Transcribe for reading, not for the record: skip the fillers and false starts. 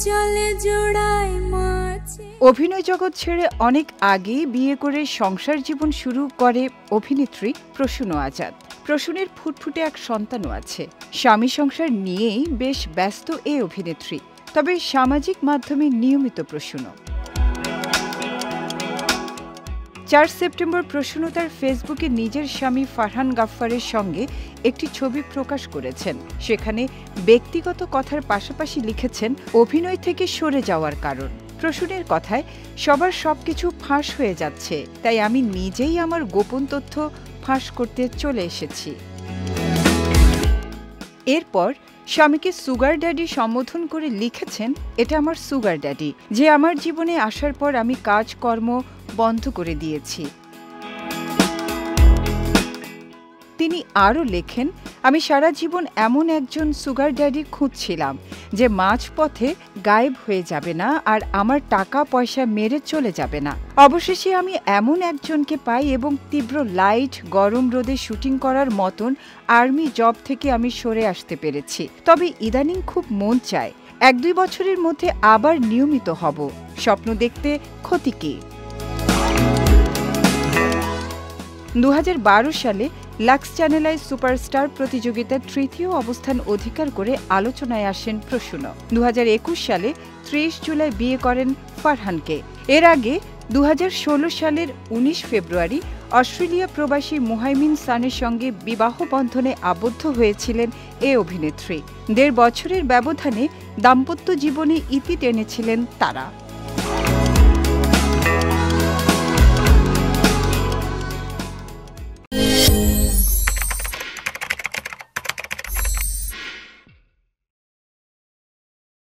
জলে জোড়ায় মাছে। অভিনয় জগৎ ছেড়ে অনেক আগেই বিয়ে করে সংসার জীবন শুরু করে অভিনেত্রী প্রসূন আজাদ। প্রসূনের ফুটফুটে এক সন্তানও আছে। স্বামী সংসার নিয়েই বেশ ব্যস্ত এই অভিনেত্রী, তবে সামাজিক মাধ্যমে নিয়মিত প্রসূন। 4 সেপ্টেম্বর প্রসূন তার ফেসবুকে নিজের স্বামী ফারহান গাফফারের সঙ্গে একটি ছবি প্রকাশ করেছেন। সেখানে ব্যক্তিগত কথার পাশাপাশি লিখেছেন অভিনয় থেকে সরে যাওয়ার কারণ। প্রসূনের কথায়, সবার সবকিছু ফাঁস হয়ে যাচ্ছে, তাই আমি নিজেই আমার গোপন তথ্য ফাঁস করতে চলে এসেছি। এরপর স্বামীকে সুগার ড্যাডি সম্বোধন করে লিখেছেন, এটা আমার সুগার ড্যাডি, যে আমার জীবনে আসার পর আমি কাজকর্ম বন্ধ করে দিয়েছি। তিনি আরও লেখেন, আমি সারা জীবন এমন একজন সুগার ড্যাডি খুঁজছিলাম যে মাঝপথে গায়েব হয়ে যাবে না আর আমার টাকা পয়সা মেরে চলে যাবে না। অবশেষে আমি এমন একজনকে পাই এবং তীব্র লাইট গরম রোদে শুটিং করার মতন আর্মি জব থেকে আমি সরে আসতে পেরেছি। তবে ইদানিং খুব মন চায় 1-2 বছরের মধ্যে আবার নিয়মিত হব। স্বপ্ন দেখতে ক্ষতি কি? 2012 সালে লাক্স চ্যানেলাইজ সুপারস্টার প্রতিযোগিতার তৃতীয় অবস্থান অধিকার করে আলোচনায় আসেন প্রসূন। 2021 সালে 30 জুলাই বিয়ে করেন ফারহানকে। এর আগে 2016 সালের 19 ফেব্রুয়ারি অস্ট্রেলিয়া প্রবাসী মুহাইমিন সানের সঙ্গে বিবাহ বন্ধনে আবদ্ধ হয়েছিলেন এ অভিনেত্রী। 1.5 বছরের ব্যবধানে দাম্পত্য জীবনে ইতি টেনেছিলেন তারা।